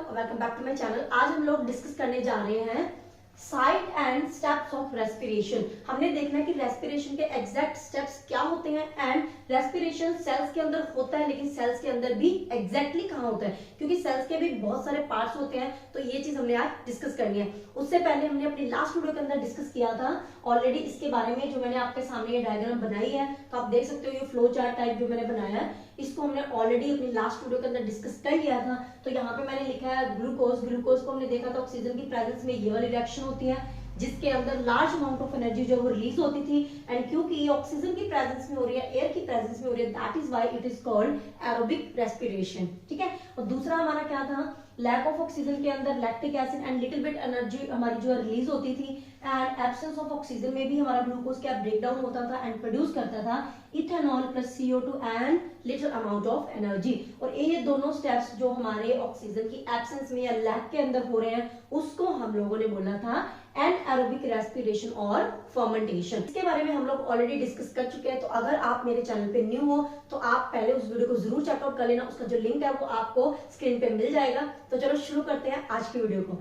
Welcome back to my channel. आज हम लोग डिस्कस करने जा रहे हैं site and steps of respiration. हमने देखना है कि रेस्पिरेशन के एग्जैक्ट स्टेप्स क्या होते हैं एंड रेस्पिरेशन सेल्स के अंदर होता है, लेकिन सेल्स के अंदर भी एग्जैक्टली कहाँ होता है, क्योंकि सेल्स के भी बहुत सारे पार्ट्स होते हैं। तो ये चीज हमने आज डिस्कस करनी है। उससे पहले हमने अपनी लास्ट वीडियो के अंदर डिस्कस किया था ऑलरेडी इसके बारे में, जो मैंने आपके सामने ये डायग्राम बनाई है। तो आप देख सकते हो ये फ्लो चार्ट टाइप जो मैंने बनाया है, इसको हमने ऑलरेडी अपनी लास्ट वीडियो के अंदर डिस्कस कर लिया था। तो यहाँ पे मैंने लिखा है ग्लूकोज। ग्लूकोज को हमने देखा था ऑक्सीजन की प्रेजेंस में ये वाली रिएक्शन होती है जिसके अंदर लार्ज अमाउंट ऑफ एनर्जी जो वो रिलीज होती थी। एंड क्योंकि ये ऑक्सीजन की प्रेजेंस में हो रही है, एयर की प्रेजेंस में हो रही है, that is why it is called aerobic respiration. ठीक है। और दूसरा हमारा क्या था, लैक ऑफ ऑक्सीजन के अंदर lactic acid and little bit energy हमारी जो रिलीज होती थी। एंड एब्सेंस ऑफ ऑक्सीजन में भी हमारा ग्लूकोज क्या ब्रेक डाउन होता था एंड प्रोड्यूस करता था ethanol plus CO2 and little amount of energy. और ये दोनों स्टेप्स जो हमारे ऑक्सीजन की एब्सेंस में या लैक के अंदर हो रहे हैं, उसको हम लोगों ने बोला था एनाएरोबिक रेस्पिरेशन और फर्मेंटेशन। इसके बारे में हम लोग ऑलरेडी डिस्कस कर चुके हैं। तो अगर आप मेरे चैनल पे न्यू हो तो आप पहले उस वीडियो को जरूर चेकआउट कर लेना। उसका जो लिंक है वो आपको स्क्रीन पे मिल जाएगा। तो चलो शुरू करते हैं आज की वीडियो को।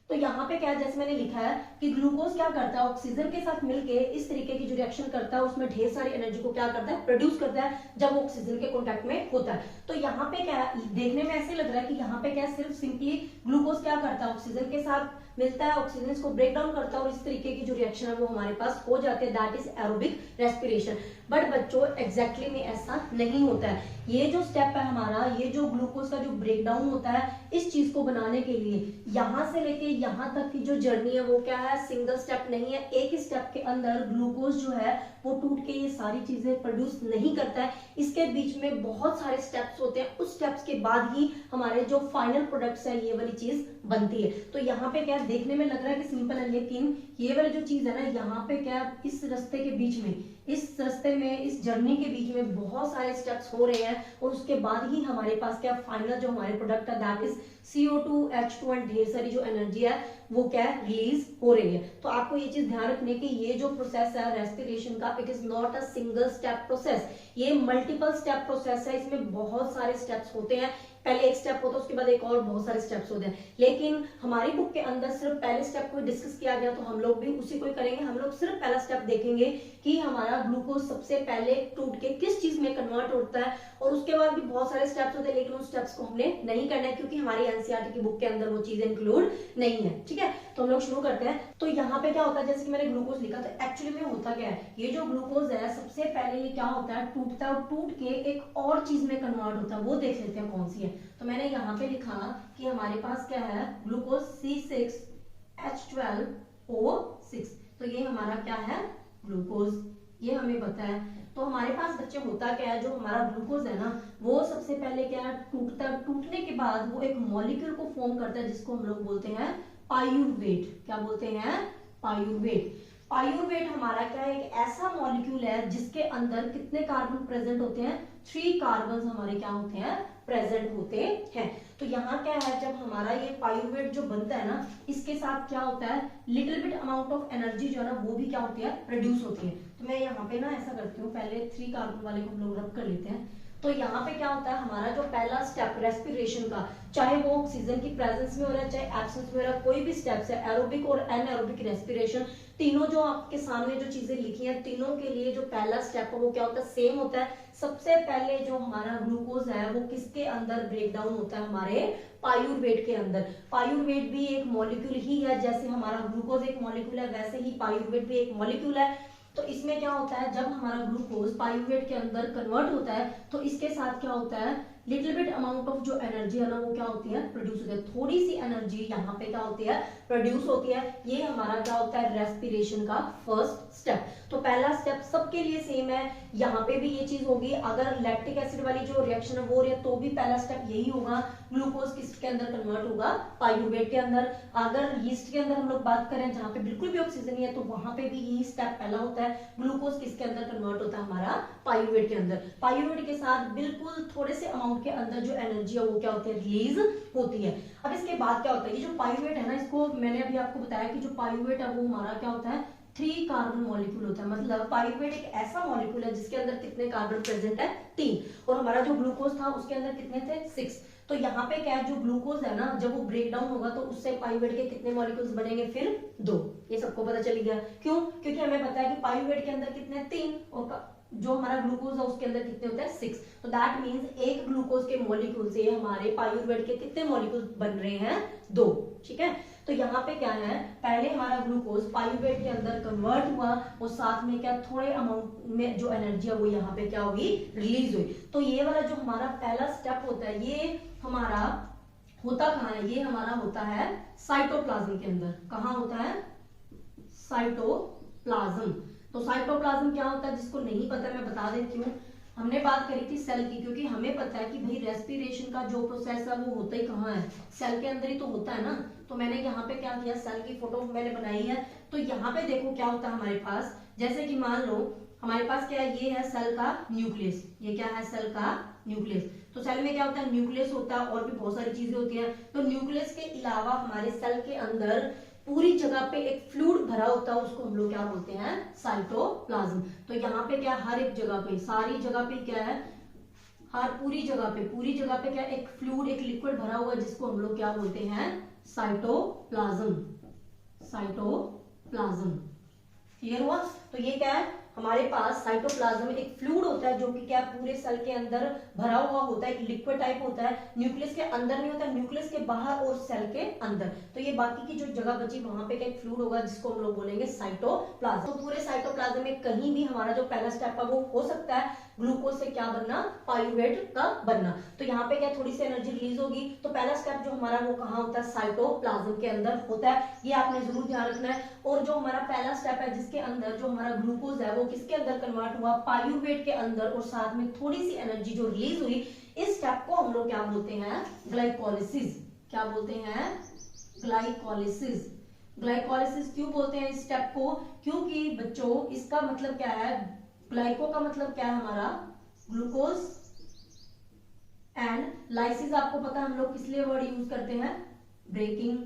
तो यहाँ पे क्या है, जैसे मैंने लिखा है कि ग्लूकोज क्या करता है, ऑक्सीजन के साथ मिलके इस तरीके की जो रिएक्शन करता है उसमें ढेर सारी एनर्जी को क्या करता है, प्रोड्यूस करता है जब वो ऑक्सीजन के कांटेक्ट में होता है। तो यहाँ पे क्या है, देखने में ऐसे लग रहा है कि यहाँ पे क्या है, सिर्फ सिंपली ग्लूकोज क्या करता है, ऑक्सीजन के साथ मिलता है, ऑक्सीजन इसको ब्रेक डाउन करता है और इस तरीके की जो रिएक्शन है वो हमारे पास हो जाते हैं, that is aerobic respiration. But बच्चों एग्जैक्टली में ऐसा नहीं होता है। ये जो स्टेप है हमारा, ये जो ग्लूकोज का जो ब्रेक डाउन होता है इस चीज को बनाने के लिए, यहां से लेके यहां तक की जो जर्नी है वो क्या है, सिंगल स्टेप नहीं है। एक स्टेप के अंदर ग्लूकोज जो है वो टूट के ये सारी चीजें प्रोड्यूस नहीं करता है। इसके बीच में बहुत सारे स्टेप्स होते हैं, उस स्टेप्स के बाद ही हमारे जो फाइनल प्रोडक्ट्स है ये वाली चीज बनती है। तो यहाँ पे क्या देखने में लग रहा है कि सिंपल है, लेकिन ये वाली जो चीज है ना, यहाँ पे क्या इस रास्ते के बीच में, इस रास्ते में, इस जर्नी के बीच में बहुत सारे स्टेप्स हो रहे हैं और उसके बाद ही हमारे पास क्या फाइनल जो हमारे प्रोडक्ट है that is CO2 H2 and ढेर सारी जो एनर्जी है वो क्या रिलीज हो रही है। तो आपको ये चीज ध्यान रखने की, ये जो प्रोसेस है रेस्पिरेशन का, it is not a single step process, ये मल्टीपल स्टेप प्रोसेस है। इसमें बहुत सारे स्टेप्स होते हैं, पहले एक स्टेप होता है उसके बाद एक और बहुत सारे स्टेप्स होते हैं। लेकिन हमारी बुक के अंदर सिर्फ पहले स्टेप को डिस्कस किया गया, तो हम लोग भी उसी को ही करेंगे। हम लोग सिर्फ पहला स्टेप देखेंगे कि हमारा ग्लूकोज सबसे पहले टूट के किस चीज में कन्वर्ट होता है, और उसके बाद भी बहुत सारे स्टेप्स होते हैं, लेकिन उन स्टेप्स को हमने नहीं करना है क्योंकि हमारी एनसीईआरटी की बुक के अंदर वो चीजें इंक्लूड नहीं है। ठीक है, तो हम लोग शुरू करते हैं। तो यहाँ पे क्या होता है, जैसे कि मैंने ग्लूकोज लिखा, तो एक्चुअली में होता क्या है, ये जो ग्लूकोज है सबसे पहले ये क्या होता है, टूटता है और टूट के एक और चीज में कन्वर्ट होता है। वो देख लेते हैं कौन सी है। तो मैंने यहाँ पे लिखा कि हमारे पास क्या है, ग्लूकोज C6H12O6। तो ये हमारा क्या है, ग्लूकोज, ये हमें पता है। तो हमारे पास बच्चे होता क्या है, जो हमारा ग्लूकोज है ना वो सबसे पहले क्या है, टूटता है। टूटने के बाद वो एक मॉलिक्यूल को फॉर्म करता है जिसको हम लोग बोलते हैं पाइरूवेट। क्या बोलते हैं, पाइरूवेट। पाइरूवेट हमारा क्या है, एक ऐसा मॉलिक्यूल है जिसके अंदर कितने कार्बन प्रेजेंट होते हैं, 3 कार्बन हमारे क्या होते हैं, प्रेजेंट होते हैं। तो यहाँ क्या है, जब हमारा ये पाइरूवेट जो बनता है ना, इसके साथ क्या होता है, little bit amount of energy जो है ना वो भी क्या होती है, प्रोड्यूस होती है। तो मैं यहाँ पे ना ऐसा करती हूँ, पहले 3 कार्बन वाले को हम लोग रब कर लेते हैं। तो यहाँ पे क्या होता है, हमारा जो पहला स्टेप रेस्पिरेशन का, चाहे वो ऑक्सीजन की प्रेजेंस में हो रहा है चाहे एब्सेंस में हो रहा है, कोई भी स्टेप्स है, एरोबिक और एनाएरोबिक रेस्पिरेशन, तीनों जो आपके सामने जो चीजें लिखी हैं, तीनों के लिए जो पहला स्टेप है वो क्या होता है, सेम होता है। सबसे पहले जो हमारा ग्लूकोज है वो किसके अंदर ब्रेक डाउन होता है, हमारे पाइरूवेट के अंदर। पाइरूवेट भी एक मॉलिक्यूल ही है, जैसे हमारा ग्लूकोज एक मॉलिक्यूल है वैसे ही पाइरूवेट भी एक मॉलिक्यूल है। तो इसमें क्या होता है, जब हमारा ग्लूकोज पाइरूवेट के अंदर कन्वर्ट होता है तो इसके साथ क्या होता है, लिटिल बिट अमाउंट ऑफ जो एनर्जी है ना वो क्या होती है, प्रोड्यूस होती है। थोड़ी सी एनर्जी यहाँ पे क्या होती है, प्रोड्यूस होती है। ये हमारा क्या होता है, रेस्पिरेशन का फर्स्ट स्टेप। तो पहला स्टेप सबके लिए सेम है, यहाँ पे भी ये चीज होगी। अगर लैक्टिक एसिड वाली जो रिएक्शन है वो तो भी पहला स्टेप यही होगा, ग्लूकोज किसके अंदर कन्वर्ट होगा, पाइरूवेट के अंदर। अगर यीस्ट के अंदर हम लोग बात करें जहाँ पे बिल्कुल भी ऑक्सीजन नहीं है, तो वहां पे भी यही स्टेप पहला होता है, ग्लूकोज किसके अंदर कन्वर्ट होता है, हमारा पाइरूवेट के अंदर। पाइरूवेट के साथ बिल्कुल थोड़े से अमाउंट के अंदर जो एनर्जी है वो क्या होती है, रिलीज होती है। अब इसके बाद क्या होता है, ये जो पाइरूवेट है ना, इसको मैंने अभी आपको बताया कि जो पाइरूवेट है वो हमारा क्या होता है, 3 कार्बन मॉलिक्यूल होता है। मतलब पाइरूवेट एक ऐसा मॉलिक्यूल है जिसके अंदर कितने कार्बन प्रेजेंट है, 3। और हमारा जो ग्लूकोज था उसके अंदर कितने थे, 6। तो यहाँ पे क्या है, जो ग्लूकोज है ना, जब वो ब्रेक डाउन होगा तो उससे पाइरुवेट के कितने मॉलिक्यूल्स बनेंगे, फिर 2। ये सबको पता चल गया। क्यों? क्योंकि हमें पता है कि पाइरुवेट के अंदर कितने 3 और जो हमारा ग्लूकोज है उसके अंदर कितने होते हैं 6। तो दैट मींस एक ग्लूकोज के मॉलिक्यूल से हमारे पाइरुवेट के कितने मॉलिक्यूल बन रहे हैं, 2। ठीक है, तो यहाँ पे क्या है, पहले हमारा ग्लूकोज पाइरुवेट के अंदर कन्वर्ट हुआ और साथ में क्या थोड़े अमाउंट में जो एनर्जी है वो यहाँ पे क्या होगी, रिलीज हुई। तो ये वाला जो हमारा पहला स्टेप होता है ये हमारा होता कहाँ है, ये हमारा होता है साइटोप्लाज्म के अंदर। कहाँ होता है, साइटोप्लाज्म। तो साइटोप्लाज्म क्या होता है, जिसको नहीं पता मैं बता देती हूँ। हमने बात करी थी सेल की, क्योंकि हमें पता है कि भाई रेस्पिरेशन का जो प्रोसेस है वो होता ही कहाँ है, सेल के अंदर ही तो होता है ना। तो मैंने यहाँ पे क्या किया, सेल की फोटो मैंने बनाई है। तो यहाँ पे देखो क्या होता है हमारे पास, जैसे कि मान लो हमारे पास क्या है, ये है सेल का न्यूक्लियस। ये क्या है, सेल का न्यूक्लियस। तो सेल में क्या होता है, न्यूक्लियस होता है और भी बहुत सारी चीजें होती हैं। तो न्यूक्लियस के अलावा हमारे सेल के अंदर पूरी जगह पे एक फ्लूइड भरा होता है, उसको हम लोग क्या बोलते हैं, साइटोप्लाज्म। तो यहाँ पे क्या, हर एक जगह पे, सारी जगह पे क्या है, हर पूरी जगह पे क्या, एक फ्लूइड, एक लिक्विड भरा हुआ है, जिसको हम लोग क्या बोलते हैं, साइटोप्लाज्म। साइटोप्लाज्म क्लियर हुआ? तो ये क्या है, हमारे पास साइटोप्लाज्म में एक फ्लूइड होता है जो कि क्या पूरे सेल के अंदर भरा हुआ होता है, एक लिक्विड टाइप होता है। न्यूक्लियस के अंदर नहीं होता, न्यूक्लियस के बाहर और सेल के अंदर। तो ये बाकी की जो जगह बची वहां पे एक फ्लूइड होगा जिसको हम लोग बोलेंगे साइटोप्लाज्म। तो पूरे साइटोप्लाज्म में कहीं भी हमारा जो पहला स्टेप है वो हो सकता है ग्लूकोज से क्या बनना, पाइरुवेट का बनना। तो यहाँ पे क्या थोड़ी सी एनर्जी रिलीज होगी। तो पहला स्टेप जो हमारा वो कहाँ होता है, साइटोप्लाज्म के अंदर होता है। ये आपने जरूर ध्यान रखना है। और जो हमारा पहला स्टेप है जिसके अंदर जो हमारा ग्लूकोज है वो किसके अंदर कन्वर्ट हुआ, पाइरुवेट के अंदर, और साथ में थोड़ी सी एनर्जी जो रिलीज हुई, इस स्टेप को हम लोग क्या बोलते हैं, ग्लाइकोलिसिस। क्या बोलते हैं, ग्लाइकोलिसिस। ग्लाइकोलिसिस क्यों बोलते हैं इस स्टेप को, क्योंकि बच्चों इसका मतलब क्या है, ग्लाइको का मतलब क्या है हमारा, ग्लूकोज, एंड लाइसिस आपको पता है हम लोग किस लिए वर्ड यूज करते हैं, ब्रेकिंग,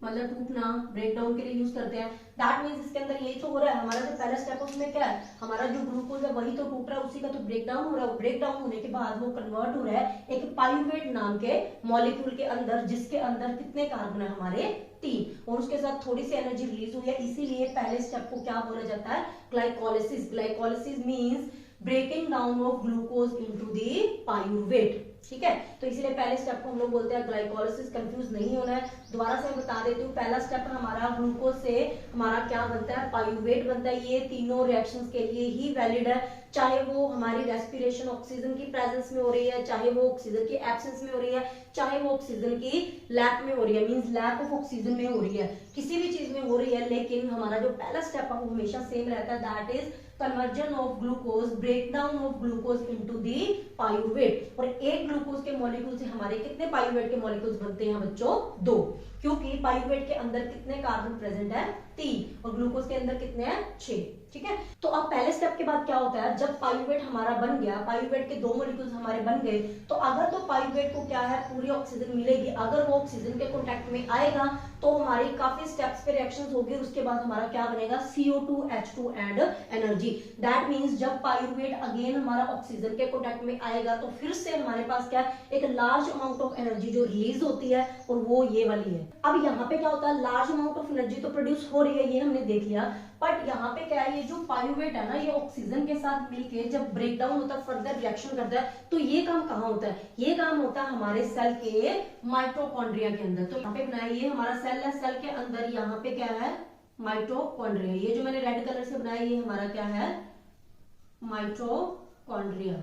मतलब टूटना, ब्रेक डाउन के लिए यूज करते हैं। दैट मींस इसके अंदर यही तो हो रहा है, हमारा जो पहला स्टेप है उसमें क्या है, हमारा जो ग्लूकोज है वही तो टूट रहा है, उसी का तो ब्रेक डाउन हो रहा है। ब्रेक डाउन होने के बाद वो कन्वर्ट हो रहा है एक पाइरुवेट नाम के मॉलिक्यूल के अंदर, जिसके अंदर कितने कार्बन है हमारे, 3, और उसके साथ थोड़ी सी एनर्जी रिलीज हुई है। इसीलिए पहले स्टेप को क्या बोला जाता है, glycolysis. Glycolysis means breaking down of glucose into the pyruvate. ठीक है, तो इसलिए पहले स्टेप को हम लोग बोलते हैं ग्लाइकोलिसिस। कंफ्यूज नहीं होना है। दोबारा से मैं बता देती हूँ, पहला स्टेप हमारा ग्लूकोज से हमारा क्या बनता है, पाइरुवेट बनता है। ये तीनों रिएक्शंस के लिए ही वैलिड है, चाहे वो हमारी रेस्पिरेशन ऑक्सीजन की प्रेजेंस में हो रही है, चाहे वो ऑक्सीजन की एब्सेंस में हो रही है, चाहे वो ऑक्सीजन की लैक में हो रही है, मींस लैक ऑफ ऑक्सीजन में हो रही है, किसी भी चीज में हो रही है। लेकिन हमारा जो पहला स्टेप है वो हमेशा सेम रहता है, that is conversion of glucose, breakdown of glucose into the pyruvate. और एक ग्लूकोज के मॉलिक्यूल से हमारे कितने पाइरुवेट के मॉलिक्यूल्स बनते हैं बच्चों, 2, क्योंकि पाइरुवेट के अंदर कितने कार्बन प्रेजेंट है, 3, और ग्लूकोज के अंदर कितने हैं, 6। ठीक है, तो अब पहले स्टेप के बाद क्या होता है, जब पाइरुवेट हमारा बन गया, पाइरुवेट के 2 मॉलिक्यूल्स हमारे बन गए, तो अगर तो पाइरुवेट को क्या है, पूरी ऑक्सीजन मिलेगी। अगर वो ऑक्सीजन के कांटेक्ट में आएगा तो हमारी काफी स्टेप्स पे रिएक्शंस होगी, उसके बाद हमारा क्या बनेगा, CO2 H2 and energy. That means जब पाइरुवेट अगेन हमारा ऑक्सीजन के कांटेक्ट में आएगा तो फिर से हमारे पास क्या एक लार्ज अमाउंट ऑफ एनर्जी जो रिलीज होती है, और वो ये वाली है। अब यहाँ पे क्या होता है, लार्ज अमाउंट ऑफ एनर्जी तो प्रोड्यूस हो रही है, ये हमने देख लिया। बट यहाँ पे क्या है, ये जो पाइरुवेट है ना, ये ऑक्सीजन के साथ मिलके जब ब्रेक डाउन होता है, फर्दर रिएक्शन करता है, तो ये काम कहाँ होता है, ये काम होता है हमारे सेल के माइटोकॉन्ड्रिया के अंदर। तो यहाँ पे बनाया, ये हमारा सेल है, सेल के अंदर यहाँ पे क्या है, माइटोकॉन्ड्रिया। ये जो मैंने रेड कलर से बनाया ये हमारा क्या है, माइटोकॉन्ड्रिया।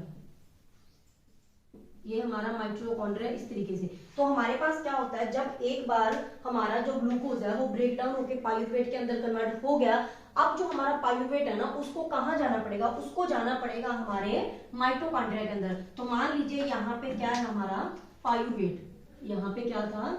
ये हमारा माइटोकॉन्ड्रिया इस तरीके से। तो हमारे पास क्या होता है, जब एक बार हमारा जो ग्लूकोज है वो ब्रेक डाउन होकर पाइरुवेट के अंदर कन्वर्ट हो गया, अब जो हमारा पाइरुवेट है ना उसको कहाँ जाना पड़ेगा, उसको जाना पड़ेगा हमारे माइटोकॉन्ड्रिया के अंदर। तो मान लीजिए यहाँ पे क्या है हमारा पाइरुवेट, यहाँ पे क्या था,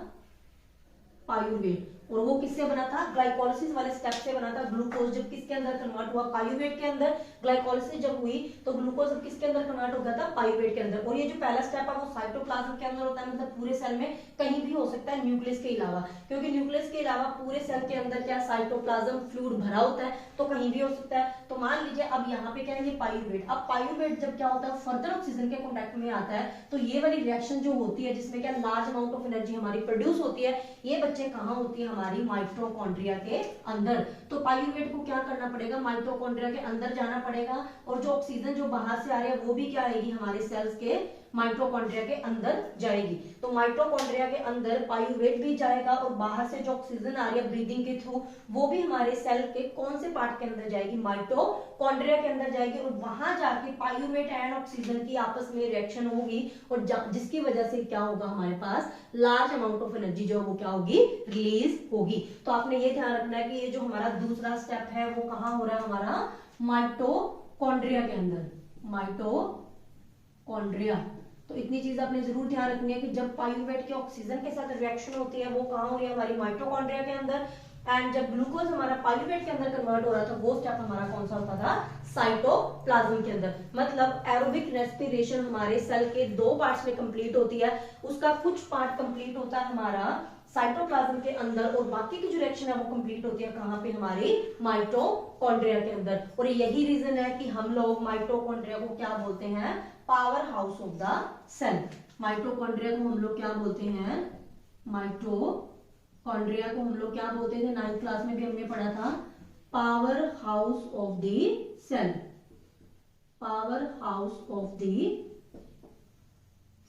पाइरुवेट। और वो किससे बना था, ग्लाइकोलिसिस वाले स्टेप से बना था। ग्लूकोज जब किसके अंदर कन्वर्ट हुआ, पाइरूवेट के अंदर। ग्लाइकोलिसिस जब हुई तो ग्लूकोज अब किसके अंदर कन्वर्ट हो गया था, पाइरूवेट के अंदर। और ये जो पहला स्टेप है वो साइटोप्लाज्म के अंदर होता है, मतलब पूरे सेल में कहीं भी हो सकता है न्यूक्लियस के अलावा, क्योंकि न्यूक्लियस के अलावा पूरे सेल के अंदर क्या साइटोप्लाज्म फ्लूइड भरा होता है, तो कहीं भी हो सकता है। तो मान लीजिए अब यहाँ पे क्या है, ये पाइरूवेट। अब पाइरूवेट जब क्या होता है, फर्दर ऑक्सीजन के कॉन्टेक्ट में आता है, तो ये वाली रिएक्शन जो होती है जिसमें क्या लार्ज अमाउंट ऑफ एनर्जी हमारी प्रोड्यूस होती है, ये बच्चे कहाँ होती है, हमारी माइटोकॉन्ड्रिया के अंदर। तो पाइरूवेट को क्या करना पड़ेगा, माइटोकॉन्ड्रिया के अंदर जाना पड़ेगा, और जो ऑक्सीजन जो बाहर से आ रही है वो भी क्या आएगी, हमारे सेल्स के माइटोकॉन्ड्रिया के अंदर जाएगी। तो माइटोकॉन्ड्रिया के अंदर पाइरूवेट भी जाएगा, और बाहर से जो ऑक्सीजन आ रही है ब्रीदिंग के थ्रू वो भी हमारे सेल के कौन से पार्ट के अंदर जाएगी, माइटोकॉन्ड्रिया के अंदर जाएगी। और वहां जाके पाइरूवेट एंड ऑक्सीजन की आपस में रिएक्शन होगी, और जिसकी वजह से क्या होगा, हमारे पास लार्ज अमाउंट ऑफ एनर्जी जो वो क्या होगी, रिलीज होगी। तो आपने ये ध्यान रखना है कि ये जो हमारा दूसरा स्टेप है वो कहां हो रहा है, हमारा माइटोकॉन्ड्रिया के अंदर, माइटोकॉन्ड्रिया। तो इतनी चीज आपने जरूर ध्यान रखनी है कि जब पाइरूवेट के ऑक्सीजन के साथ रिएक्शन होती है वो कहां हो रही है, हमारी माइटोकॉन्ड्रिया के अंदर। एंड जब ग्लूकोज हमारा पाइरूवेट के अंदर कन्वर्ट हो रहा था वो स्टेप हमारा कौन सा होता था, साइटोप्लाज्म के अंदर। मतलब एरोबिक रेस्पिरेशन हमारे सेल के दो पार्ट्स में कंप्लीट होती है, उसका कुछ पार्ट कंप्लीट होता है हमारा साइटोप्लाज्म के अंदर, और बाकी की जो रिएक्शन है वो कंप्लीट होती है कहां पे, हमारी माइटोकॉन्ड्रिया के अंदर। और यही रीजन है कि हम लोग माइटोकॉन्ड्रिया को क्या बोलते हैं, power house of the cell. Mitochondria को हम लोग क्या बोलते हैं, माइटोकॉन्ड्रिया को हम लोग क्या बोलते थे, 9th क्लास में भी हमने पढ़ा था, power house of the cell, power house of the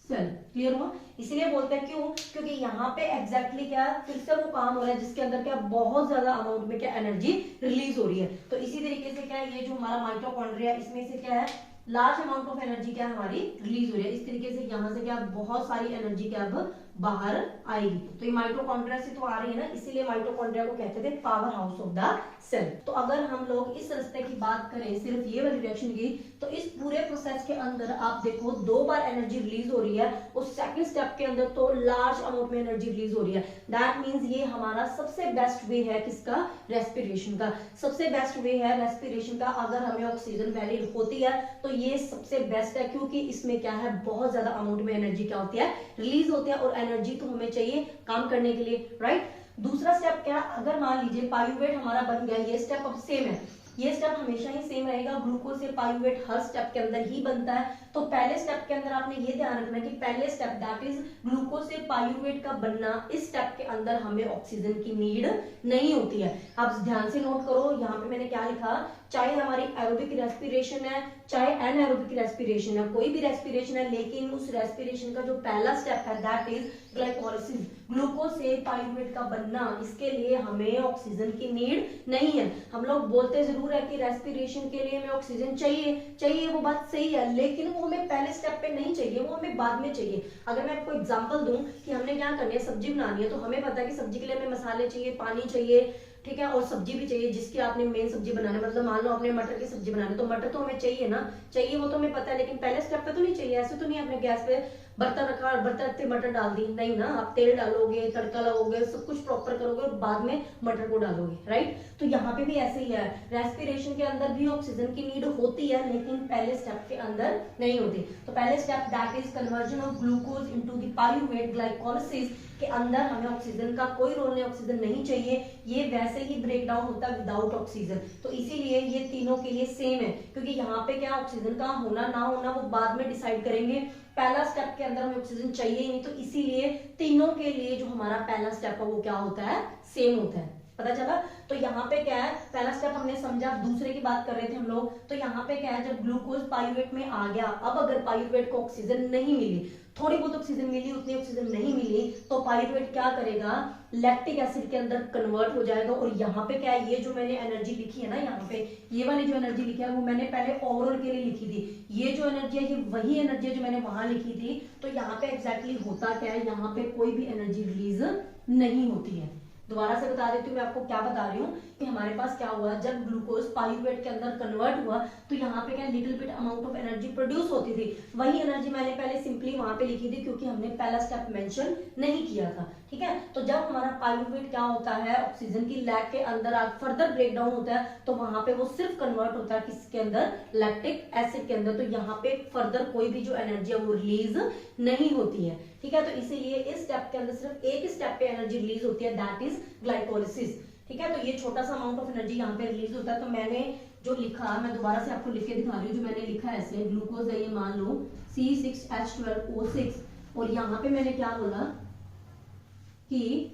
cell. Clear हुआ? इसलिए बोलते हैं क्यों, क्योंकि यहाँ पे एग्जैक्टली क्या फिर से वो काम हो रहा है जिसके अंदर क्या बहुत ज्यादा अमाउंट में क्या एनर्जी रिलीज हो रही है। तो इसी तरीके से क्या है, ये जो हमारा माइटोकॉन्ड्रिया इसमें से क्या है, लार्ज अमाउंट ऑफ एनर्जी क्या हमारी रिलीज हो रही है। इस तरीके से यहाँ से क्या बहुत सारी एनर्जी क्या अब बाहर आएगी। तो ये माइटोकॉन्ड्रिया से तो आ रही है ना, इसीलिए माइटोकॉन्ड्रिया को कहते थे power house of the cell. तो अगर हम लोग इस रास्ते की बात करें सिर्फ ये वाली रिएक्शन की, तो इस पूरे प्रोसेस के अंदर आप देखो 2 बार एनर्जी रिलीज हो रही है, और सेकंड स्टेप के अंदर तो लार्ज अमाउंट में एनर्जी रिलीज हो रही है। दैट मींस ये हमारा सबसे बेस्ट वे है किसका, रेस्पिरेशन का। सबसे बेस्ट वे है रेस्पिरेशन का। अगर हमें ऑक्सीजन वैल्यू होती है तो ये सबसे बेस्ट है, क्योंकि इसमें क्या है बहुत ज्यादा अमाउंट में एनर्जी क्या होती है, रिलीज होती है, और एनर्जी तो हमें चाहिए काम करने के लिए, राइट। दूसरा स्टेप क्या, अगर मान लीजिए पाइरूवेट हमारा बन गया, ये स्टेप अब सेम है, ये स्टेप हमेशा ही सेम रहेगा, ग्लूकोज से पाइरूवेट हर स्टेप के अंदर ही बनता है। तो पहले स्टेप के अंदर आपने ये ध्यान रखना कि पहले स्टेप दैट इज ग्लूकोज से पाइरूवेट का बनना, इस स्टेप के अंदर हमें ऑक्सीजन की नीड नहीं होती है। आप ध्यान से नोट करो, यहाँ पे मैंने क्या लिखा, चाहे हमारी एरोबिक रेस्पिरेशन है चाहे एनएरोबिक रेस्पिरेशन है, कोई भी रेस्पिरेशन है, लेकिन उस रेस्पिरेशन का जो पहला स्टेप है दैट इज ग्लाइकोलिसिस, ग्लूकोज से पाइरूवेट का बनना, इसके लिए हमें ऑक्सीजन की नीड नहीं है। हम लोग बोलते जरूर है कि रेस्पिरेशन के लिए हमें ऑक्सीजन चाहिए, वो बात सही है, लेकिन वो हमें पहले स्टेप पे नहीं चाहिए, वो हमें बाद में चाहिए। अगर मैं आपको एग्जांपल दूं कि हमने क्या करनी है, सब्जी बनानी है, तो हमें पता है कि सब्जी के लिए हमें मसाले चाहिए, पानी चाहिए, ठीक है, और सब्जी भी चाहिए जिसकी आपने मेन सब्जी बनाना है। मतलब मान लो आपने मटर की सब्जी बनानी है, तो मटर तो हमें चाहिए ना, चाहिए वो तो हमें पता है, लेकिन पहले स्टेप पे तो नहीं चाहिए। ऐसे तो नहीं आपने गैस पे बर्तन रखा और बर्तन रखते मटर डाल दी, नहीं ना, आप तेल डालोगे, तड़का लगाओगे, सब कुछ प्रॉपर करोगे और बाद में मटर को डालोगे, राइट। तो यहाँ पे भी ऐसे ही है, रेस्पिरेशन के अंदर भी ऑक्सीजन की नीड होती है, लेकिन पहले स्टेप के अंदर नहीं होती। तो पहले step that is conversion of glucose into the pyruvate, glycolysis के अंदर हमें ऑक्सीजन का कोई रोल नहीं, ऑक्सीजन नहीं चाहिए, ये वैसे ही ब्रेक डाउन होता है विदाउट ऑक्सीजन। तो इसीलिए ये तीनों के लिए सेम है, क्योंकि यहाँ पे क्या ऑक्सीजन का होना ना होना वो बाद में डिसाइड करेंगे। पहला स्टेप के अंदर हमें ऑक्सीजन चाहिए ही नहीं, तो इसीलिए तीनों के लिए जो हमारा पहला स्टेप है वो क्या होता है, सेम होता है। पता चला? तो यहाँ पे क्या है, पहला स्टेप हमने समझा, दूसरे की बात कर रहे थे हम लोग। तो यहाँ पे क्या है, जब ग्लूकोज पाइरूवेट में आ गया, अब अगर पाइरूवेट को ऑक्सीजन नहीं मिली, थोड़ी बहुत ऑक्सीजन मिली, उतनी ऑक्सीजन नहीं मिली, तो पाइरूवेट क्या करेगा, लैक्टिक एसिड के अंदर कन्वर्ट हो जाएगा। और यहाँ पे क्या है, ये जो मैंने एनर्जी लिखी है ना, यहाँ पे ये वाली जो एनर्जी लिखी है वो मैंने पहले ओवरऑल के लिए लिखी थी। ये जो एनर्जी है ये वही एनर्जी है जो मैंने वहां लिखी थी। तो यहाँ पे एग्जैक्टली होता क्या है, यहाँ पे कोई भी एनर्जी रिलीज नहीं होती है। दोबारा से बता देती हूँ मैं आपको क्या बता रही हूँ कि हमारे पास क्या हुआ, जब ग्लूकोज पाइरूवेट के अंदर कन्वर्ट हुआ तो यहाँ पे क्या little bit amount of energy produce होती थी। वही एनर्जी मैंने पहले सिंपली वहां पे लिखी थी क्योंकि हमने पहला स्टेप मेंशन नहीं किया था, ठीक है। तो जब हमारा पाइरूवेट क्या होता है, ऑक्सीजन की लैग के अंदर फर्दर ब्रेक डाउन होता है तो वहां पे वो सिर्फ कन्वर्ट होता है किसके अंदर, लैक्टिक एसिड के अंदर। तो यहाँ पे फर्दर कोई भी जो एनर्जी है वो रिलीज नहीं होती है, ठीक है। तो इसीलिए इस स्टेप के अंदर सिर्फ एक स्टेप पे एनर्जी रिलीज होती है, दैट इज ग्लाइकोलिसिस, ठीक है। तो ये छोटा सा अमाउंट ऑफ एनर्जी यहाँ पे रिलीज होता है। तो मैंने जो लिखा, मैं दोबारा से आपको लिख के दिखा रही हूँ, जो मैंने लिखा है ऐसे, ग्लूकोज है ये मान लो C6H12O6, और यहाँ पे मैंने क्या बोला कि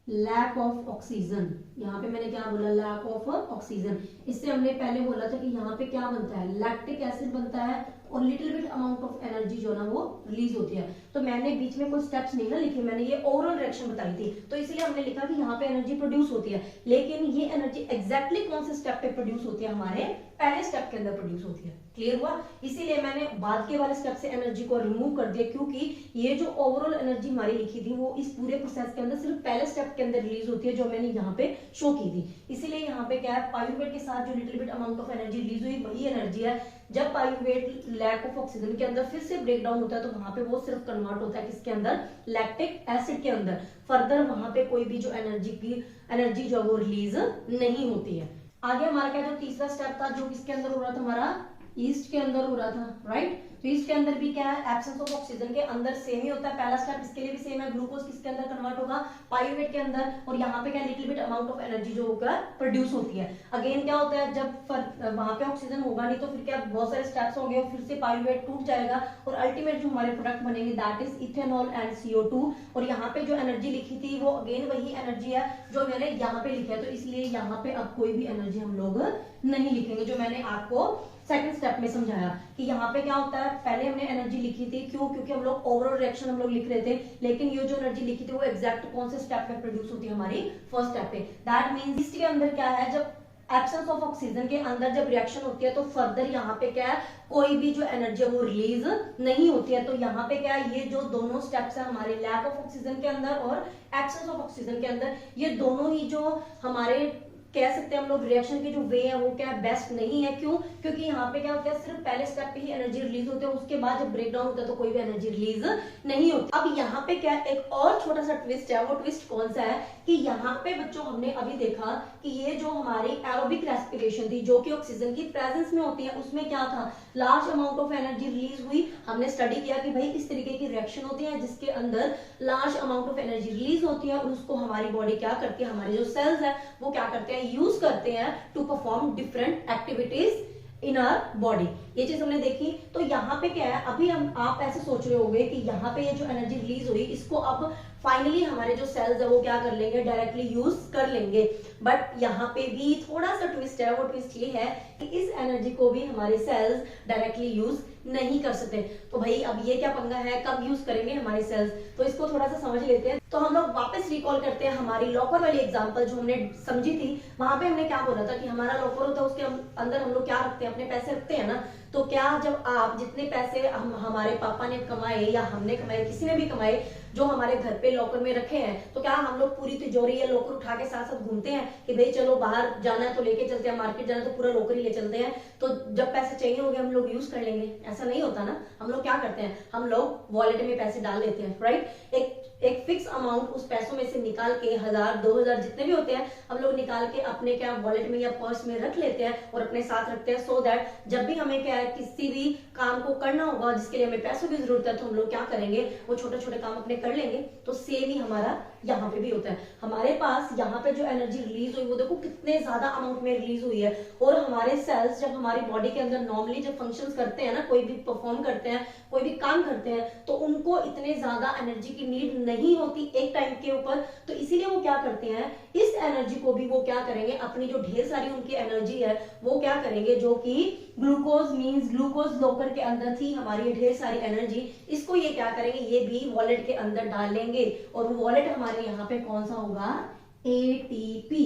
लैक ऑफ ऑक्सीजन, यहाँ पे मैंने क्या बोला, लैक ऑफ ऑक्सीजन। इससे हमने पहले बोला था कि यहाँ पे क्या बनता है, लैक्टिक एसिड बनता है और little bit amount of energy जो ना वो रिलीज होती है। तो मैंने बीच में कोई स्टेप्स नहीं ना लिखे, मैंने ये ओवरऑल रिएक्शन बताई थी, तो इसलिए हमने लिखा कि यहाँ पे एनर्जी प्रोड्यूस होती है, लेकिन ये एनर्जी एग्जैक्टली कौन से स्टेप पे प्रोड्यूस होती है, हमारे पहले स्टेप के अंदर प्रोड्यूस होती है। क्लियर हुआ? इसीलिए मैंने बाद के वाले स्टेप से एनर्जी को रिमूव कर दिया, क्योंकि ये जो ओवरऑल एनर्जी हमारी लिखी थी वो इस पूरे प्रोसेस के अंदर सिर्फ पहले स्टेप के अंदर रिलीज होती है, जो मैंने यहाँ पे शो की थी। इसीलिए यहाँ पे क्या है, पाइरूवेट के साथ जो little bit amount of energy release हुई वही एनर्जी है। जब पाइरूवेट लैक ऑफ ऑक्सीजन के अंदर फिर से ब्रेक डाउन होता है तो वहां पे वो सिर्फ कन्वर्ट होता है किसके अंदर, लैक्टिक एसिड के अंदर। फर्दर वहां पे कोई भी जो एनर्जी जो वो रिलीज नहीं होती है। आगे हमारा क्या, जो तीसरा स्टेप था जो किसके अंदर हो रहा था, हमारा ईस्ट के अंदर हो रहा था, राइट। तो ईस्ट के अंदर भी क्या है, एब्सेंस ऑफ ऑक्सीजन के अंदर सेम ही होता है। पहला स्टेप इसके लिए भी सेम है, ग्लूकोज किसके अंदर कन्वर्ट होगा, पाइरूवेट के अंदर, और यहाँ पे क्या little bit amount of energy जो होगा प्रोड्यूस होती है। अगेन क्या होता है, जब वहां पे ऑक्सीजन होगा नहीं तो फिर क्या, बहुत सारे स्टेप्स होंगे, फिर से पाइरूवेट टूट जाएगा और अल्टीमेट जो हमारे प्रोडक्ट बनेंगे that is ethanol and CO2। और यहाँ पे जो एनर्जी लिखी थी वो अगेन वही एनर्जी है जो मैंने यहाँ पे लिखा है, तो इसलिए यहाँ पे अब कोई भी एनर्जी हम लोग नहीं लिखेंगे, जो मैंने आपको सेकंड स्टेप में समझाया कि यहाँ पे क्या होता है। पहले हमने एनर्जी लिखी थी, क्यों, क्योंकि हम लोग ओवरऑल रिएक्शन हम लोग लिख रहे थे, लेकिन ये जो एनर्जी लिखी थी वो एग्जैक्ट कौन से स्टेप में प्रोड्यूस होती है, हमारी फर्स्ट स्टेप पे। दैट मींस इसके अंदर क्या है, जब एब्सेंस ऑफ ऑक्सीजन के अंदर जब रिएक्शन होती है तो फर्दर यहाँ पे क्या है, कोई भी जो एनर्जी है वो रिलीज नहीं होती है। तो यहाँ पे क्या है, ये जो दोनों स्टेप्स है हमारे लैक ऑफ ऑक्सीजन के अंदर और एब्सेंस ऑफ ऑक्सीजन के अंदर, ये दोनों ही जो हमारे कह सकते हैं हम लोग रिएक्शन के जो वे है वो क्या बेस्ट नहीं है। क्यों? क्योंकि यहाँ पे क्या होता है, सिर्फ पहले स्टेप पे ही एनर्जी रिलीज होती है, उसके बाद जब ब्रेक डाउन होता है तो कोई भी एनर्जी रिलीज नहीं होती। अब यहाँ पे क्या एक और छोटा सा ट्विस्ट है, वो ट्विस्ट कौन सा है कि यहाँ पे बच्चों हमने अभी देखा कि ये जो हमारी एरोबिक रेस्पिरेशन थी जो कि ऑक्सीजन की प्रेजेंस में होती है, उसमें क्या था, large amount of energy release हुई। हमने स्टडी किया कि भाई इस तरीके की रिएक्शन होती है जिसके अंदर large amount of energy release होती है और उसको हमारी बॉडी क्या करती है, हमारे जो सेल्स है वो क्या करते हैं, यूज करते हैं to perform different activities in our body. ये चीज हमने देखी। तो यहाँ पे क्या है, अभी हम आप ऐसे सोच रहे होंगे कि यहाँ पे ये जो एनर्जी रिलीज हुई इसको अब फाइनली हमारे जो सेल्स है वो क्या कर लेंगे, डायरेक्टली यूज कर लेंगे। बट यहाँ पे भी थोड़ा सा ट्विस्ट है, वो ट्विस्ट ये है कि इस एनर्जी को भी हमारे सेल्स डायरेक्टली यूज नहीं कर सकते। तो भाई अब ये क्या पंगा है, कब यूज करेंगे हमारे सेल्स, तो इसको थोड़ा सा समझ लेते हैं। तो हम लोग वापस रिकॉल करते हैं हमारी लॉकर वाली एग्जांपल जो हमने समझी थी। वहां पे हमने क्या बोला था कि हमारा लॉकर होता है, उसके अंदर हम लोग क्या रखते हैं, अपने पैसे रखते हैं ना। तो क्या जब आप जितने पैसे हमारे पापा ने कमाए या हमने कमाए, किसी ने भी कमाए, जो हमारे घर पे लॉकर में रखे हैं, तो क्या हम लोग पूरी तिजोरी या लॉकर उठा के साथ साथ घूमते हैं कि भाई चलो बाहर जाना है तो लेके चलते हैं, मार्केट जाना है तो पूरा लॉकर ही ले चलते हैं, तो जब पैसे चाहिए होंगे हम लोग यूज कर लेंगे? ऐसा नहीं होता ना। हम लोग क्या करते हैं, हम लोग वॉलेट में पैसे डाल देते हैं, राइट। एक फिक्स अमाउंट उस पैसों में से निकाल के 1000 2000 जितने भी होते हैं हम लोग निकाल के अपने क्या वॉलेट में या पर्स में रख लेते हैं और अपने साथ रखते हैं, सो दैट जब भी हमें क्या है किसी भी काम को करना होगा जिसके लिए हमें पैसों की जरूरत है तो हम लोग क्या करेंगे, वो छोटे छोटे काम अपने कर लेंगे। तो सेम ही हमारा यहाँ पे भी होता है। हमारे पास यहाँ पे जो एनर्जी रिलीज हुई वो देखो कितने ज्यादा अमाउंट में रिलीज हुई है। और हमारे सेल्स जब हमारी बॉडी के अंदर नॉर्मली जब फंक्शंस करते हैं ना, कोई भी परफॉर्म करते हैं, कोई भी काम करते हैं, तो उनको इतने ज्यादा एनर्जी की नीड नहीं होती एक टाइम के ऊपर। तो इसीलिए वो क्या करते हैं, इस एनर्जी को भी वो क्या करेंगे, अपनी जो ढेर सारी उनकी एनर्जी है वो क्या करेंगे, जो कि ग्लूकोज मींस ग्लूकोज लॉकर के अंदर थी हमारी ढेर सारी एनर्जी, इसको ये क्या करेंगे, ये भी वॉलेट के अंदर डाल लेंगे। और वो वॉलेट हमारे यहाँ पे कौन सा होगा, ATP।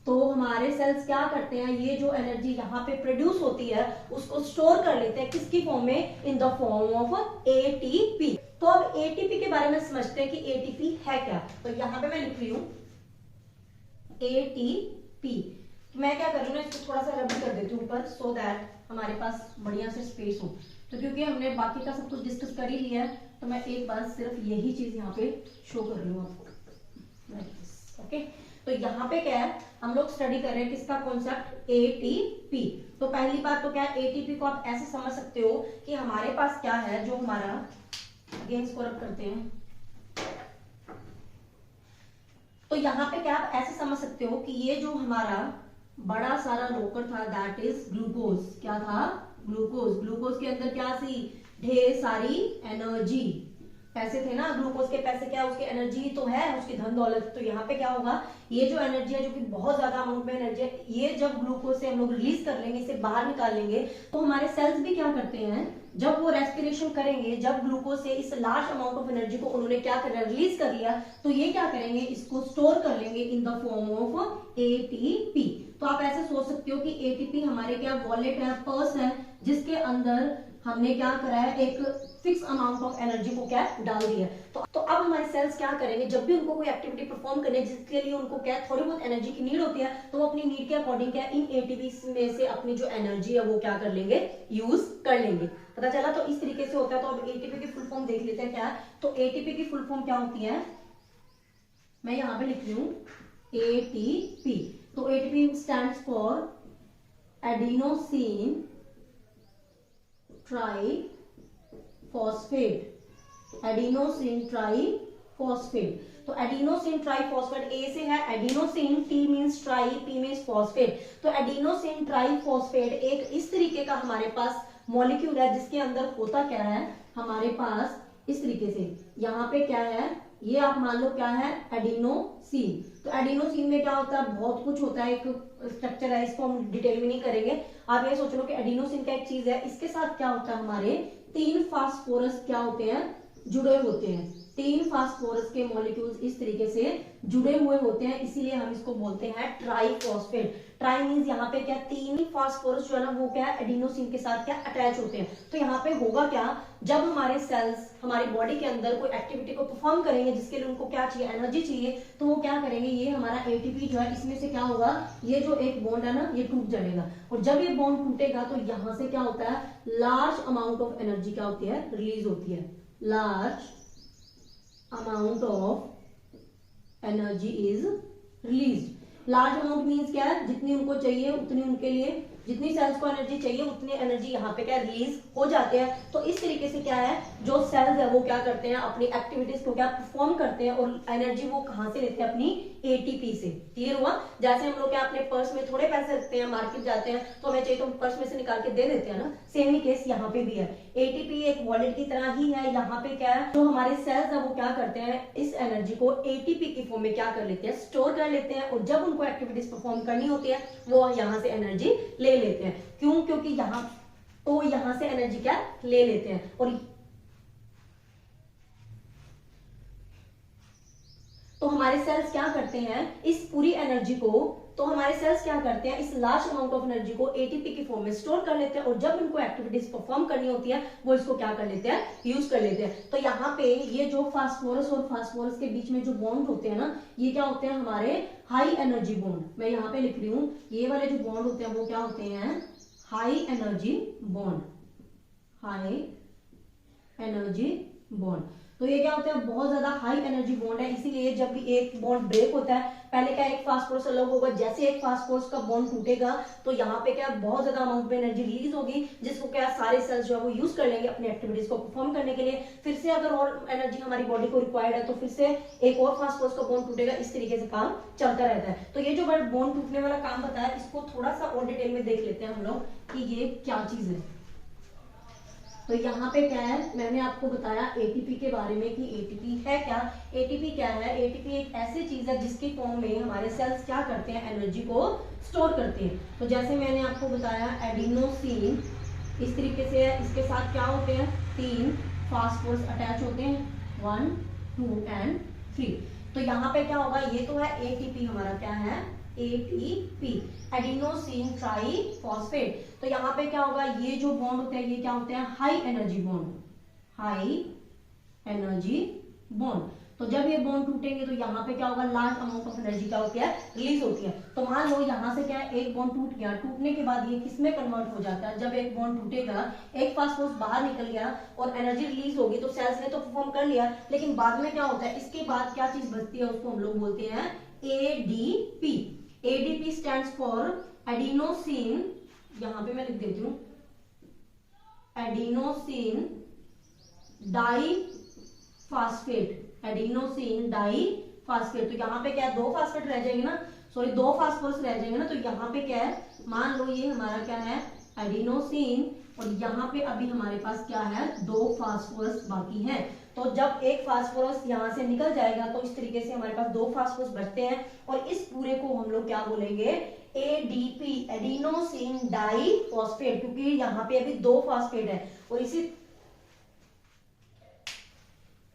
तो हमारे सेल्स क्या करते हैं, ये जो एनर्जी यहाँ पे प्रोड्यूस होती है उसको स्टोर कर लेते हैं, किसकी फॉर्म में, इन द फॉर्म ऑफ एटीपी। तो अब एटीपी के बारे में समझते हैं कि एटीपी है क्या। तो यहाँ पे मैं लिख रही हूँ एटीपी। मैं क्या कर रही हूँ, इसको थोड़ा सा रब कर देती हूँ ऊपर, सो दैट हमारे पास बढ़िया से स्पेस हो। तो क्योंकि हमने बाकी का सब कुछ डिस्कस कर ही लिया है, तो मैं एक बार सिर्फ यही चीज यहाँ पे शो कर रही हूँ आपको। ओके, तो यहाँ पे क्या है, हम लोग स्टडी कर रहे हैं किसका कॉन्सेप्ट, एटीपी। तो पहली बात तो क्या है, एटीपी को आप ऐसे समझ सकते हो कि हमारे पास क्या है, जो हमारा, अगेन इसको रब करते हैं, तो यहाँ पे क्या आप ऐसे समझ सकते हो कि ये जो हमारा बड़ा सारा लोकर था, दैट इज ग्लूकोज। क्या था, ग्लूकोज। ग्लूकोज के अंदर क्या थी, ढेर सारी एनर्जी, पैसे थे ना, ग्लूकोज के पैसे क्या, उसकी एनर्जी तो है, उसकी धन दौलत। तो यहाँ पे क्या होगा, ये जो एनर्जी है, जो कि बहुत ज्यादा अमाउंट में एनर्जी है, ये जब ग्लूकोज से हम लोग रिलीज कर लेंगे, इसे बाहर निकाल लेंगे, तो हमारे सेल्स भी क्या करते हैं, जब वो रेस्पिरेशन करेंगे, जब ग्लूकोज से इस लार्ज अमाउंट ऑफ एनर्जी को उन्होंने क्या कर रिलीज कर लिया, तो ये क्या करेंगे, इसको स्टोर कर लेंगे इन द फॉर्म ऑफ एटीपी। तो आप ऐसे सोच सकते हो कि एटीपी हमारे क्या वॉलेट है, पर्स है, जिसके अंदर हमने क्या करा है, एक फिक्स अमाउंट ऑफ एनर्जी को क्या डाल दिया। तो अब हमारे सेल्स क्या करेंगे, जब भी उनको कोई एक्टिविटी परफॉर्म करनी है, जिसके लिए उनको क्या थोड़ी बहुत एनर्जी की नीड होती है, तो वो अपनी नीड के अकॉर्डिंग क्या इन एटीपी में से अपनी जो एनर्जी है वो क्या कर लेंगे, यूज कर लेंगे। पता चला, तो इस तरीके से होता है। तो अब एटीपी की फुल फॉर्म देख लेते हैं क्या है। तो एटीपी की फुल फॉर्म क्या होती है, मैं यहाँ पे लिख रही हूँ एटीपी। तो ATP stands for adenosine triphosphate, adenosine triphosphate. तो एडिनोसिन ट्राइफॉस्फेट, ए से है adenosine, T means try, P means phosphate. तो एडिनोसिन ट्राइफॉस्फेट एक इस तरीके का हमारे पास मॉलिक्यूल है, जिसके अंदर होता क्या है, हमारे पास इस तरीके से, यहाँ पे क्या है, ये आप मान लो क्या है, एडिनोसिन। तो एडिनोसिन में क्या होता है, बहुत कुछ होता है, एक स्ट्रक्चर है, इसको हम डिटेल में नहीं करेंगे। आप ये सोच लो कि एडिनोसिन का एक चीज है, इसके साथ क्या होता है, हमारे 3 फास्फोरस क्या होते हैं, जुड़े होते हैं। 3 फास्फोरस के मॉलिक्यूल्स इस तरीके से जुड़े हुए होते हैं, इसीलिए हम इसको बोलते हैं ट्राइफॉस्फेट। ट्राई मींस यहाँ पे क्या, 3 फास्फोरस जो है ना, वो क्या एडिनोसिन के साथ क्या अटैच होते हैं। तो यहाँ पे होगा क्या, जब हमारे सेल्स हमारी बॉडी के अंदर कोई एक्टिविटी को परफॉर्म करेंगे, जिसके लिए उनको क्या चाहिए, एनर्जी चाहिए, तो वो क्या करेंगे, ये हमारा एटीपी जो है, इसमें से क्या होगा, ये जो एक बॉन्ड है ना, ये टूट जाएगा। और जब ये बॉन्ड टूटेगा, तो यहाँ से क्या होता है, लार्ज अमाउंट ऑफ एनर्जी क्या होती है, रिलीज होती है। Large amount of energy is released. Large amount means क्या है, जितनी उनको चाहिए उतनी, उनके लिए जितनी सेल्स को एनर्जी चाहिए उतनी एनर्जी यहाँ पे क्या रिलीज हो जाते हैं। तो इस तरीके से क्या है, जो सेल्स है वो क्या करते हैं, अपनी एक्टिविटीज को क्या परफॉर्म करते हैं, और एनर्जी वो कहाँ से लेते हैं, अपनी एटीपी से। क्लियर हुआ। जैसे हम लोग क्या अपने पर्स में थोड़े पैसे रखते हैं, मार्केट जाते हैं, तो हमें चाहिए तो पर्स में से निकाल के दे देते हैं ना, सेम ही केस यहाँ पे भी है। एटीपी एक वॉलेट की तरह ही है। यहाँ पे क्या है, जो हमारे सेल्स है वो क्या करते हैं, इस एनर्जी को एटीपी की फॉर्म में क्या कर लेते हैं, स्टोर कर लेते हैं, और जब उनको एक्टिविटीज परफॉर्म करनी होती है, वो यहाँ से एनर्जी ले लेते हैं। क्यों, क्योंकि यहाँ से एनर्जी क्या ले लेते हैं। और तो हमारे सेल्स क्या करते हैं, इस पूरी एनर्जी को, तो हमारे सेल्स क्या करते हैं, इस लार्ज अमाउंट ऑफ एनर्जी को एटीपी की फॉर्म में स्टोर कर लेते हैं, और जब इनको एक्टिविटीज परफॉर्म करनी होती है, वो इसको क्या कर लेते हैं, यूज कर लेते हैं। तो यहाँ पे ये जो फास्फोरस और फास्फोरस के बीच में जो बॉन्ड होते हैं ना, ये क्या होते हैं, हमारे हाई एनर्जी बॉन्ड। मैं यहाँ पे लिख रही हूँ, ये वाले जो बॉन्ड होते हैं वो क्या होते हैं, high energy bond. High energy bond, तो ये क्या होता है, बहुत ज्यादा हाई एनर्जी बॉन्ड है। इसीलिए जब भी एक बॉन्ड ब्रेक होता है, पहले क्या एक फास्फोरस अलग होगा, जैसे एक फास्फोरस का बॉन्ड टूटेगा, तो यहाँ पे क्या बहुत ज्यादा अमाउंट में एनर्जी रिलीज होगी, जिसको क्या सारे सेल्स जो है वो यूज कर लेंगे अपनी एक्टिविटीज को परफॉर्म करने के लिए। फिर से अगर और एनर्जी हमारी बॉडी को रिक्वायर्ड है, तो फिर से एक और फास्फोरस का बॉन्ड टूटेगा। इस तरीके से काम चलता रहता है। तो ये जो बॉन्ड टूटने वाला काम बताया, इसको थोड़ा सा और डिटेल में देख लेते हैं हम लोग कि ये क्या चीज है। तो यहाँ पे क्या है, मैंने आपको बताया एटीपी के बारे में कि एटीपी है क्या। एटीपी क्या है, एटीपी एक ऐसी चीज है जिसकी फॉर्म में हमारे सेल्स क्या करते हैं, एनर्जी को स्टोर करते हैं। तो जैसे मैंने आपको बताया एडिनोसिन इस तरीके से है, इसके साथ क्या होते हैं, 3 फास्फोरस अटैच होते हैं, 1 2 एंड 3। तो यहाँ पे क्या होगा, ये तो है एटीपी, हमारा क्या है ATP, एडिनोसिन ट्राइफॉस्फेट। तो यहाँ पे क्या होगा, ये जो बॉन्ड होते हैं ये क्या होते हैं, high energy bond, high energy bond. तो जब ये बॉन्ड टूटेंगे तो यहाँ पे क्या होगा, लार्ज अमाउंट ऑफ एनर्जी क्या होती है, रिलीज होती है। तो मान लो यहाँ से क्या है, एक बॉन्ड टूट गया, टूटने के बाद ये किसमें कन्वर्ट हो जाता है, जब एक बॉन्ड टूटेगा, एक फास्फोरस बाहर निकल गया और एनर्जी रिलीज होगी, तो सेल्स ने तो परफॉर्म कर लिया, लेकिन बाद में क्या होता है, इसके बाद क्या चीज बचती है, उसको हम लोग बोलते हैं ADP। ADP stands for adenosine, यहाँ पे मैं लिख देती हूँ, एडिनोसिन डाइफॉस्फेट, एडिनोसिन डाइफॉस्फेट। तो यहाँ पे क्या है, दो फास्फेट रह जाएंगे ना, सॉरी दो फास्फोरस रह जाएंगे ना, तो यहाँ पे क्या है, मान लो ये हमारा क्या है, एडिनोसिन, और यहाँ पे अभी हमारे पास क्या है, दो फास्फोरस बाकी हैं। तो जब एक फास्फोरस यहाँ से निकल जाएगा तो इस तरीके से हमारे पास दो फास्फोरस बचते हैं, और इस पूरे को हम लोग क्या बोलेंगे, ADP, एडिनोसिन डाइफॉस्फेट, क्योंकि यहाँ पे अभी दो फास्फेट है, और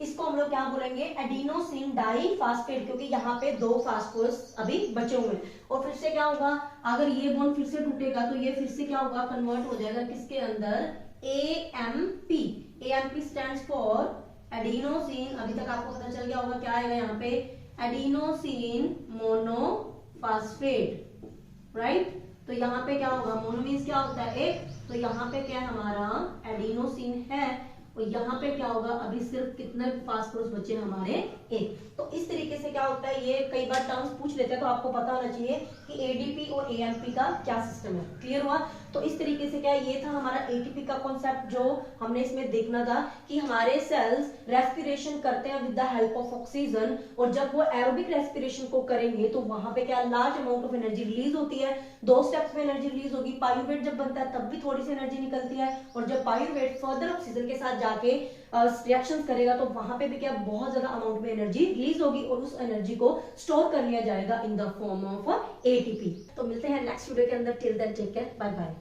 इसको हम लोग क्या बोलेंगे, एडिनोसिन डाइफॉस्फेट, क्योंकि यहाँ पे दो फास्फोरस अभी बचे हुए हैं। और फिर से क्या होगा, अगर ये बॉन्ड फिर से टूटेगा तो ये फिर से क्या होगा, कन्वर्ट हो जाएगा किसके अंदर, AMP। AMP stands for adenosine, अभी तक आपको पता चल गया होगा क्या आएगा यहाँ पे, एडिनोसिन मोनोफॉस्फेट, राइट। तो यहाँ पे क्या होगा, मोनो मीन्स क्या होता है, एक, तो यहाँ पे क्या है, हमारा एडिनोसिन है, और यहाँ पे क्या होगा, अभी सिर्फ कितने फास्फोरस बचे हमारे, एक। तो इस तरीके से क्या होता है, ये कई बार टर्म्स पूछ लेते हैं, तो आपको पता होना चाहिए कि ADP और AMP का क्या सिस्टम है। क्लियर हुआ। तो इस तरीके से क्या, ये था हमारा ATP का कॉन्सेप्ट जो हमने इसमें देखना था, कि हमारे सेल्स रेस्पिरेशन करते हैं with the help of oxygen, और जब वो एरोबिक रेस्पिरेशन को करेंगे तो वहां पे क्या, large amount of energy release होती है। दो स्टेप्स में एनर्जी रिलीज होगी, पायरुवेट जब बनता है तब भी थोड़ी सी एनर्जी निकलती है, और जब पायरुवेट फर्दर ऑक्सीजन के साथ जाके रिएक्शन करेगा तो वहां पे भी क्या, बहुत ज्यादा अमाउंट में एनर्जी रिलीज होगी, और उस एनर्जी को स्टोर कर लिया जाएगा in the form of ATP। तो मिलते हैं नेक्स्ट वीडियो के अंदर, till then take care, bye bye.